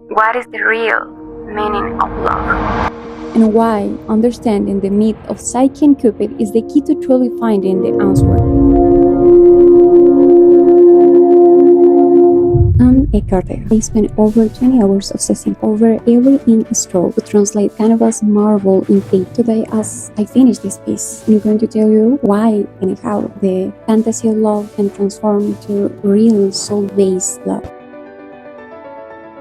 What is the real meaning of love? And why understanding the myth of Psyche and Cupid is the key to truly finding the answer. I'm Ortega. I spent over 20 hours obsessing over every ink stroke to translate Canova's marvel in tape. Today, as I finish this piece, I'm going to tell you why and how the fantasy of love can transform to real soul-based love.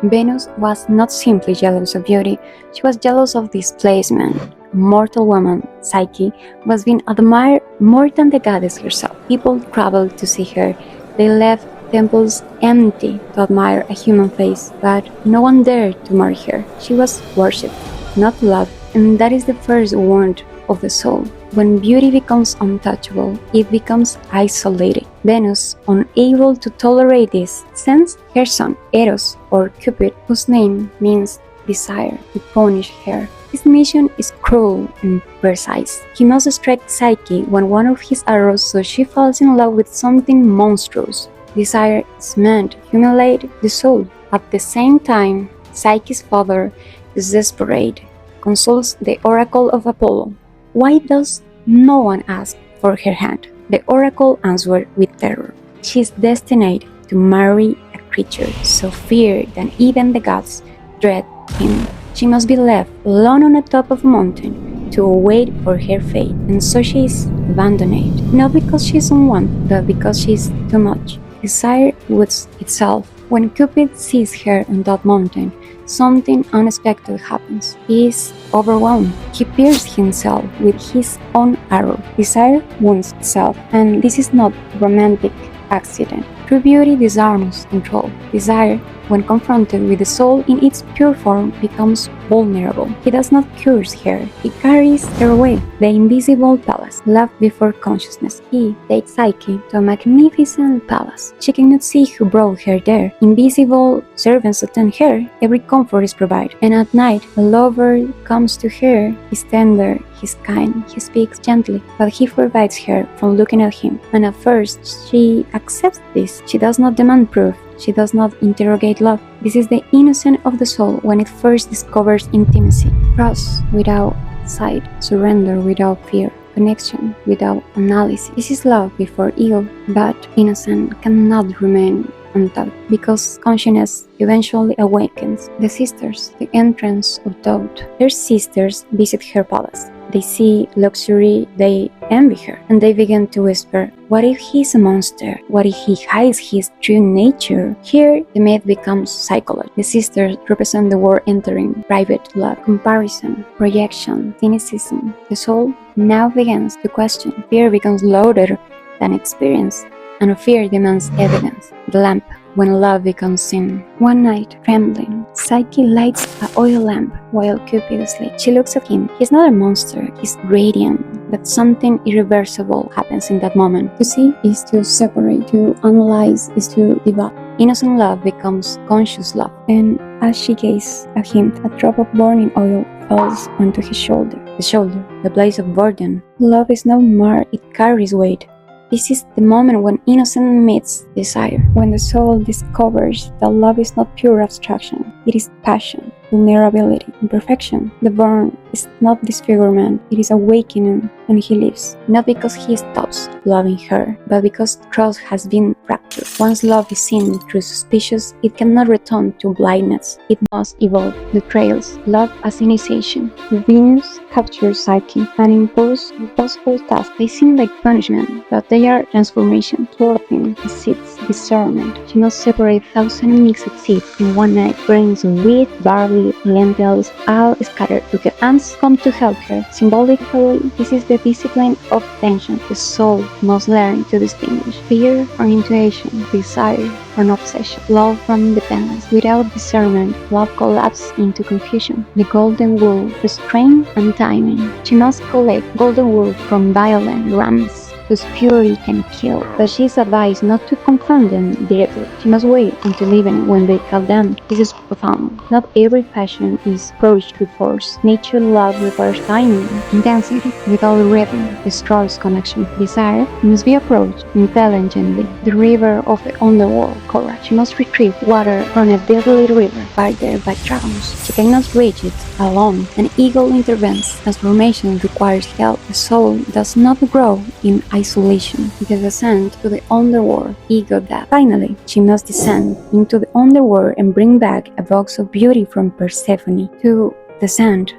Venus was not simply jealous of beauty, she was jealous of displacement. A mortal woman, Psyche, was being admired more than the goddess herself. People traveled to see her. They left temples empty to admire a human face, but no one dared to marry her. She was worshipped, not loved, and that is the first wound of the soul. When beauty becomes untouchable, it becomes isolated. Venus, unable to tolerate this, sends her son, Eros, or Cupid, whose name means desire, to punish her. His mission is cruel and precise. He must strike Psyche when one of his arrows so she falls in love with something monstrous. Desire is meant to humiliate the soul. At the same time, Psyche's father is desperate, consults the oracle of Apollo. Why does no one ask for her hand? The oracle answered with terror. She is destined to marry a creature so fierce that even the gods dread him. She must be left alone on the top of a mountain to await for her fate, and so she is abandoned, not because she is unwanted, but because she is too much. Desire woods itself. When Cupid sees her on that mountain, something unexpected happens. He is overwhelmed. He pierces himself with his own arrow. Desire wounds itself, and this is not a romantic accident. True beauty disarms control. Desire, when confronted with the soul in its pure form, becomes vulnerable. He does not curse her, he carries her away. The invisible palace, love before consciousness. He takes Psyche to a magnificent palace. She cannot see who brought her there. Invisible servants attend her, every comfort is provided. And at night, a lover comes to her. He's tender, he's kind, he speaks gently, but he forbids her from looking at him. And at first, she accepts this. She does not demand proof. She does not interrogate love. This is the innocence of the soul when it first discovers intimacy. Trust without sight, surrender without fear, connection without analysis. This is love before ego, but innocence cannot remain untouched because consciousness eventually awakens. The sisters, the entrance of doubt. Her sisters visit her palace. They see luxury, they envy her, and they begin to whisper, what if he's a monster? What if he hides his true nature? Here, the myth becomes psychology. The sisters represent the world entering private love, comparison, projection, cynicism. The soul now begins to question. Fear becomes louder than experience, and fear demands evidence. The lamp, when love becomes sin. One night, trembling, Psyche lights an oil lamp while Cupid sleeps. She looks at him. He's not a monster, he's radiant, but something irreversible happens in that moment. To see is to separate, to analyze is to develop. Innocent love becomes conscious love, and as she gazes at him, a drop of burning oil falls onto his shoulder. The place of burden. Love is not marred, it carries weight. This is the moment when innocence meets desire, when the soul discovers that love is not pure abstraction, it is passion, vulnerability, imperfection. The burn is not disfigurement, it is awakening, and he lives, not because he stops loving her, but because trust has been fractured. Once love is seen through suspicious, it cannot return to blindness. It must evolve. The trails, love as initiation. Venus captures Psyche and imposes impossible tasks. They seem like punishment, but they are transformation, thwarting, deceits, discernment. She must separate thousand mixed seeds in one night, grains of wheat, barley, lentils, all scattered together. Ants come to help her. Symbolically, this is the discipline of attention. The soul must learn to distinguish fear from intuition, desire from obsession, love from independence. Without discernment, love collapses into confusion. The golden rule, restraint and timing. She must collect golden wool from violent rams. whose purity can kill. But she is advised not to confront them directly. She must wait until evening when they call them. This is profound. Not every passion is approached with force. Nature love requires timing. Intensity without rhythm destroys connection. Desire must be approached intelligently. The river of the underworld, courage. She must retrieve water from a deadly river, but thereby drowns. She cannot reach it alone. An eagle intervenes. Transformation requires help. The soul does not grow in isolation. It is descent to the underworld, ego death. Finally, she must descend into the underworld and bring back a box of beauty from Persephone. To descend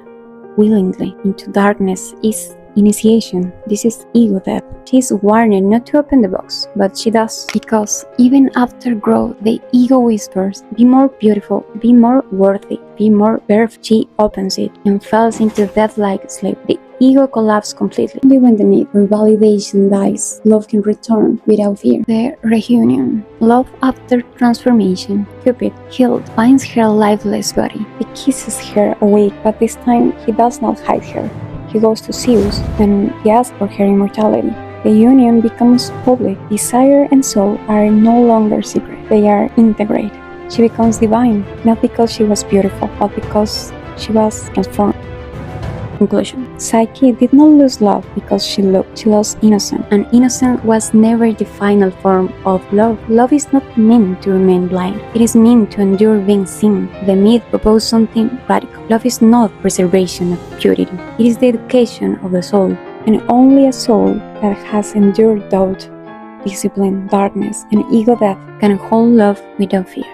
willingly into darkness is initiation. This is ego death. She is warned not to open the box, but she does, because even after growth, the ego whispers, "Be more beautiful, be more worthy, be more perfect." She opens it and falls into death-like sleep. The ego collapses completely. Only when the need for validation dies, love can return without fear. The reunion. Love after transformation. Cupid, healed, finds her lifeless body. He kisses her awake, but this time he does not hide her. He goes to Zeus and he asks for her immortality. The union becomes public. Desire and soul are no longer secret. They are integrated. She becomes divine, not because she was beautiful, but because she was transformed. Conclusion. Psyche did not lose love because she looked. She lost innocence, and innocence was never the final form of love. Love is not meant to remain blind. It is meant to endure being seen. The myth proposed something radical. Love is not preservation of purity. It is the education of the soul, and only a soul that has endured doubt, discipline, darkness, and ego death can hold love without fear.